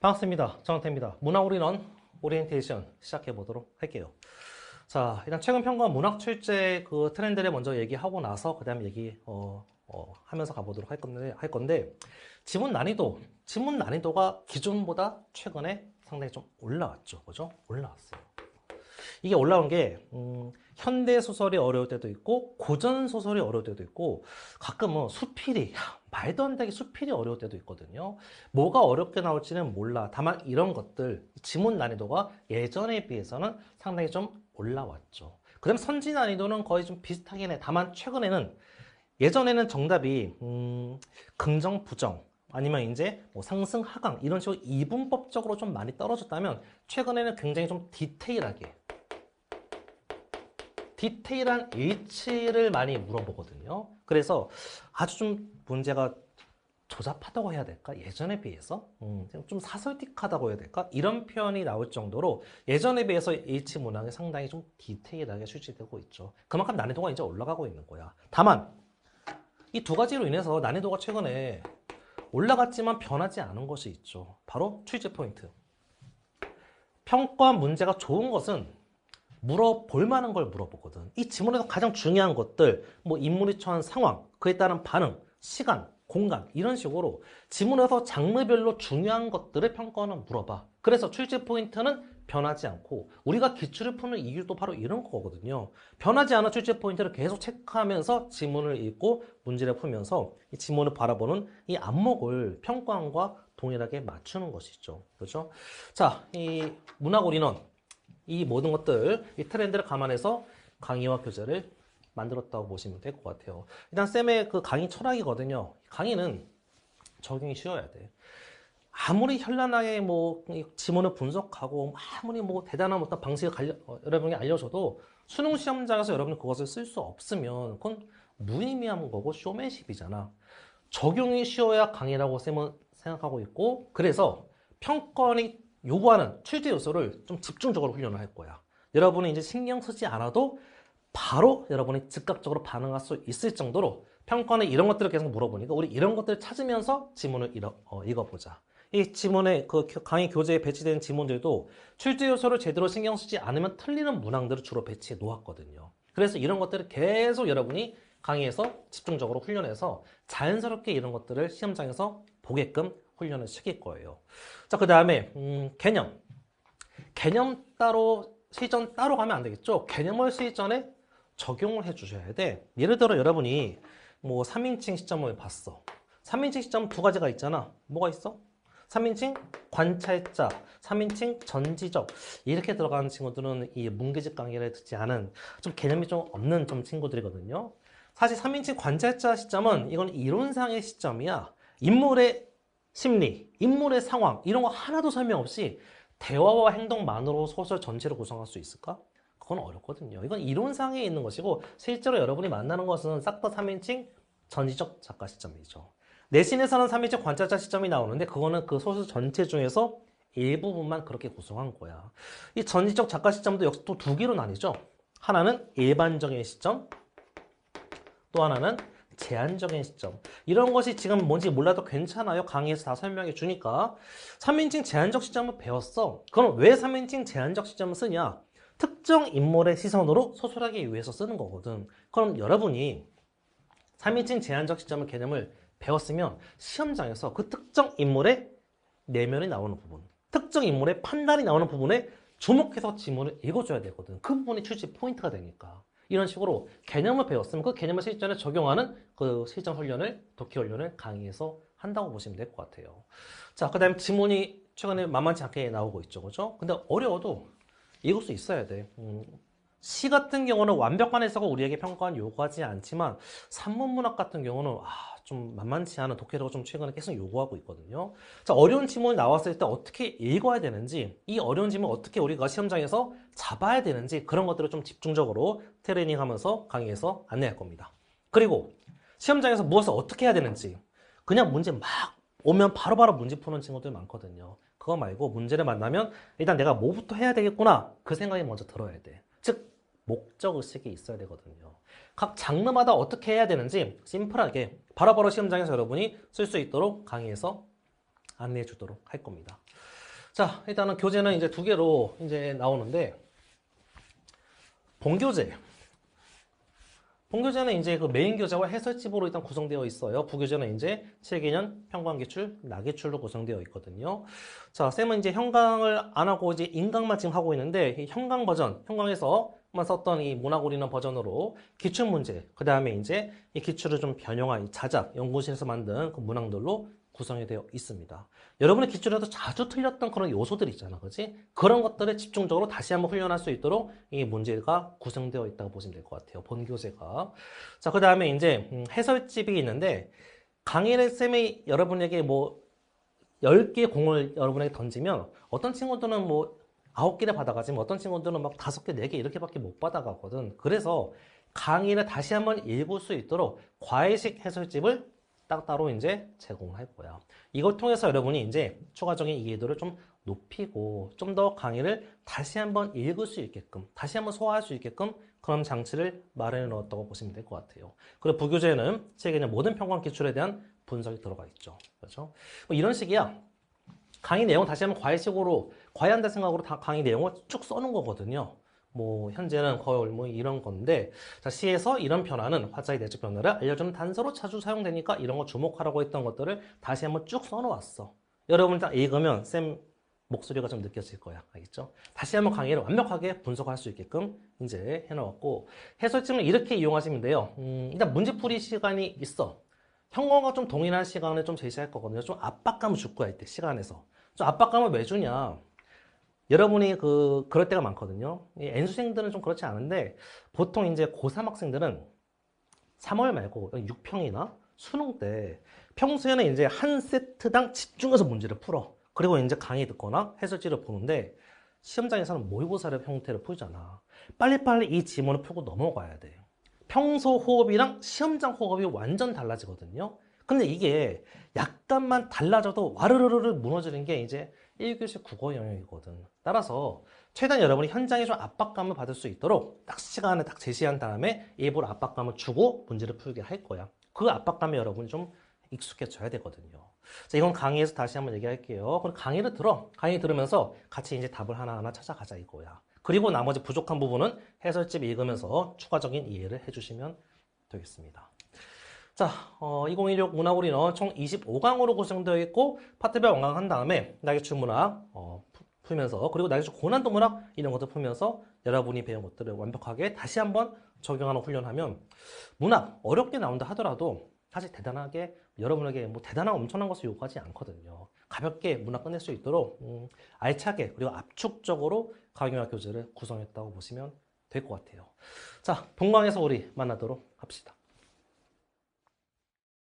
반갑습니다. 정은태입니다. 문화올인원 오리엔테이션 시작해 보도록 할게요. 자, 일단 최근 평가 문학 출제 그 트렌드를 먼저 얘기하고 나서 그다음 하면서 가보도록 할 건데 지문 난이도가 기존보다 최근에 상당히 좀 올라왔죠. 그죠? 올라왔어요. 이게 올라온 게 현대 소설이 어려울 때도 있고 고전 소설이 어려울 때도 있고 가끔은 수필이 말도 안 되게 수필이 어려울 때도 있거든요. 뭐가 어렵게 나올지는 몰라. 다만 이런 것들 지문 난이도가 예전에 비해서는 상당히 좀 올라왔죠. 그다음 선지 난이도는 거의 좀 비슷하긴 해. 다만 최근에는 예전에는 정답이 긍정 부정 아니면 이제 뭐 상승 하강 이런 식으로 이분법적으로 좀 많이 떨어졌다면 최근에는 굉장히 좀 디테일한 일치를 많이 물어보거든요. 그래서 아주 좀 문제가 조잡하다고 해야 될까? 예전에 비해서 좀 사설틱하다고 해야 될까? 이런 표현이 나올 정도로 예전에 비해서 일치 문항이 상당히 좀 디테일하게 출제되고 있죠. 그만큼 난이도가 이제 올라가고 있는 거야. 다만 이 두 가지로 인해서 난이도가 최근에 올라갔지만 변하지 않은 것이 있죠. 바로 출제 포인트. 평가 문제가 좋은 것은 물어볼 만한 걸 물어보거든. 이 지문에서 가장 중요한 것들, 뭐 인물이 처한 상황, 그에 따른 반응, 시간, 공간 이런 식으로 지문에서 장르별로 중요한 것들을 평가하는 물어봐. 그래서 출제 포인트는 변하지 않고 우리가 기출을 푸는 이유도 바로 이런 거거든요. 변하지 않은 출제 포인트를 계속 체크하면서 지문을 읽고 문제를 풀면서 이 지문을 바라보는 이 안목을 평가원과 동일하게 맞추는 것이죠. 그렇죠? 자, 이 문학올인원 이 모든 것들, 이 트렌드를 감안해서 강의와 교재를 만들었다고 보시면 될 것 같아요. 일단 쌤의 그 강의 철학이거든요. 강의는 적용이 쉬워야 돼. 아무리 현란하게 뭐 지문을 분석하고 아무리 뭐 대단한 어떤 방식을 여러분이 알려줘도 수능 시험장에서 여러분이 그것을 쓸 수 없으면 그건 무의미한 거고 쇼맨십이잖아. 적용이 쉬워야 강의라고 쌤은 생각하고 있고 그래서 평가원이 요구하는 출제 요소를 좀 집중적으로 훈련을 할 거야. 여러분이 이제 신경 쓰지 않아도 바로 여러분이 즉각적으로 반응할 수 있을 정도로 평가원이 이런 것들을 계속 물어보니까 우리 이런 것들을 찾으면서 지문을 읽어보자. 이 지문에 그 강의 교재에 배치된 지문들도 출제 요소를 제대로 신경 쓰지 않으면 틀리는 문항들을 주로 배치해 놓았거든요. 그래서 이런 것들을 계속 여러분이 강의에서 집중적으로 훈련해서 자연스럽게 이런 것들을 시험장에서 보게끔 훈련을 시킬 거예요. 자, 그 다음에 개념 따로 시전 따로 가면 안 되겠죠. 개념을 시전에 적용을 해 주셔야 돼. 예를 들어 여러분이 뭐 3인칭 시점을 봤어. 3인칭 시점 두 가지가 있잖아. 뭐가 있어? 3인칭 관찰자, 3인칭 전지적 이렇게 들어가는 친구들은 이 문계집 강의를 듣지 않은 좀 개념이 좀 없는 좀 친구들이거든요. 사실 3인칭 관찰자 시점은 이건 이론상의 시점이야. 인물의 심리, 인물의 상황 이런 거 하나도 설명 없이 대화와 행동만으로 소설 전체를 구성할 수 있을까? 그건 어렵거든요. 이건 이론상에 있는 것이고 실제로 여러분이 만나는 것은 싹 다 3인칭 전지적 작가 시점이죠. 내신에서는 3인칭 관찰자 시점이 나오는데 그거는 그 소설 전체 중에서 일부분만 그렇게 구성한 거야. 이 전지적 작가 시점도 역시 또 두 개로 나뉘죠. 하나는 일반적인 시점, 또 하나는 제한적인 시점. 이런 것이 지금 뭔지 몰라도 괜찮아요. 강의에서 다 설명해 주니까. 3인칭 제한적 시점을 배웠어. 그럼 왜 3인칭 제한적 시점을 쓰냐? 특정 인물의 시선으로 소설하기 위해서 쓰는 거거든. 그럼 여러분이 3인칭 제한적 시점의 개념을 배웠으면 시험장에서 그 특정 인물의 내면이 나오는 부분, 특정 인물의 판단이 나오는 부분에 주목해서 지문을 읽어줘야 되거든. 그 부분이 출제 포인트가 되니까. 이런 식으로 개념을 배웠으면 그 개념을 실전에 적용하는 그 실전 훈련을, 독해 훈련을 강의에서 한다고 보시면 될 것 같아요. 자, 그 다음에 지문이 최근에 만만치 않게 나오고 있죠. 그죠? 근데 어려워도 읽을 수 있어야 돼. 시 같은 경우는 완벽한 해석을 우리에게 평가는 요구하지 않지만 산문문학 같은 경우는 좀 만만치 않은 독해력을 좀 최근에 계속 요구하고 있거든요. 자, 어려운 지문이 나왔을 때 어떻게 읽어야 되는지, 이 어려운 지문을 어떻게 우리가 시험장에서 잡아야 되는지 그런 것들을 좀 집중적으로 트레이닝하면서 강의에서 안내할 겁니다. 그리고 시험장에서 무엇을 어떻게 해야 되는지 그냥 문제 막 오면 바로바로 문제 푸는 친구들 많거든요. 그거 말고 문제를 만나면 일단 내가 뭐부터 해야 되겠구나 그 생각이 먼저 들어야 돼. 즉 목적의식이 있어야 되거든요. 각 장르마다 어떻게 해야 되는지 심플하게 바로바로 시험장에서 여러분이 쓸 수 있도록 강의에서 안내해 주도록 할 겁니다. 자, 일단은 교재는 이제 두 개로 이제 나오는데, 본교재. 본교재는 이제 그 메인 교재와 해설집으로 일단 구성되어 있어요. 부교재는 이제 7개년, 평강기출, 나기출로 구성되어 있거든요. 자, 쌤은 이제 형강을 안 하고 이제 인강만 지금 하고 있는데, 이 형강 버전, 형강에서만 썼던 이 문화고리는 버전으로 기출 문제, 그 다음에 이제 이 기출을 좀 변형한 이 자작, 연구실에서 만든 그 문항들로 구성이 되어 있습니다. 여러분의 기출에도 자주 틀렸던 그런 요소들 있잖아, 그렇지? 그런 것들을 집중적으로 다시 한번 훈련할 수 있도록 이 문제가 구성되어 있다고 보시면 될 것 같아요. 본교재가. 자, 그 다음에 이제 해설집이 있는데, 강의를 쌤이 여러분에게 뭐 10개의 공을 여러분에게 던지면 어떤 친구들은 뭐 9개를 받아가지만 어떤 친구들은 막 5개, 4개 이렇게밖에 못 받아가거든. 그래서 강의를 다시 한번 읽을 수 있도록 과외식 해설집을 따로 이제 제공할 거야. 이걸 통해서 여러분이 이제 추가적인 이해도를 좀 높이고 좀 더 강의를 다시 한번 읽을 수 있게끔, 다시 한번 소화할 수 있게끔 그런 장치를 마련해 놓았다고 보시면 될 것 같아요. 그리고 부교재는 책에는 모든 평강 기출에 대한 분석이 들어가 있죠. 그렇죠? 뭐 이런 식이야. 강의 내용 다시 한번 과외식으로, 과외한다 생각으로 다 강의 내용을 쭉 써놓은 거거든요. 뭐 현재는 거의 뭐 이런 건데, 자, 시에서 이런 변화는 화자의 내적 변화를 알려주는 단서로 자주 사용되니까 이런 거 주목하라고 했던 것들을 다시 한번 쭉 써놓았어. 여러분 딱 읽으면 쌤 목소리가 좀 느껴질 거야. 알겠죠? 다시 한번 강의를 완벽하게 분석할 수 있게끔 이제 해놓았고, 해설집을 이렇게 이용하시면 돼요. 일단 문제풀이 시간이 있어. 형광과 좀 동일한 시간을 좀 제시할 거거든요. 좀 압박감을 줄 거야, 이때 시간에서. 좀 압박감을 왜 주냐? 여러분이 그럴 때가 많거든요. 이 N수생들은 좀 그렇지 않은데, 보통 이제 고3 학생들은 3월 말고 6평이나 수능 때 평소에는 이제 한 세트당 집중해서 문제를 풀어. 그리고 이제 강의 듣거나 해설지를 보는데, 시험장에서는 모의고사를 형태로 풀잖아. 빨리빨리 이 지문을 풀고 넘어가야 돼. 평소 호흡이랑 시험장 호흡이 완전 달라지거든요. 근데 이게 약간만 달라져도 와르르르 무너지는 게 이제 1교시 국어 영역이거든. 따라서 최대한 여러분이 현장에 좀 압박감을 받을 수 있도록 딱 시간을 딱 제시한 다음에 일부러 압박감을 주고 문제를 풀게 할 거야. 그 압박감에 여러분이 좀 익숙해져야 되거든요. 자, 이건 강의에서 다시 한번 얘기할게요. 그럼 강의를 들어. 강의 들으면서 같이 이제 답을 하나하나 찾아가자 이거야. 그리고 나머지 부족한 부분은 해설집 읽으면서 추가적인 이해를 해주시면 되겠습니다. 자, 2016 문화고리는 총 25강으로 구성되어 있고 파트별 완강한 다음에 나기출 문학 풀면서, 그리고 나기출 고난도 문학 이런 것도 풀면서 여러분이 배운 것들을 완벽하게 다시 한번 적용하는 훈련하면, 문학 어렵게 나온다 하더라도 사실 대단하게 여러분에게 뭐 대단한 엄청난 것을 요구하지 않거든요. 가볍게 문학 끝낼 수 있도록 알차게 그리고 압축적으로 강의와 교재를 구성했다고 보시면 될 것 같아요. 자, 본강에서 우리 만나도록 합시다.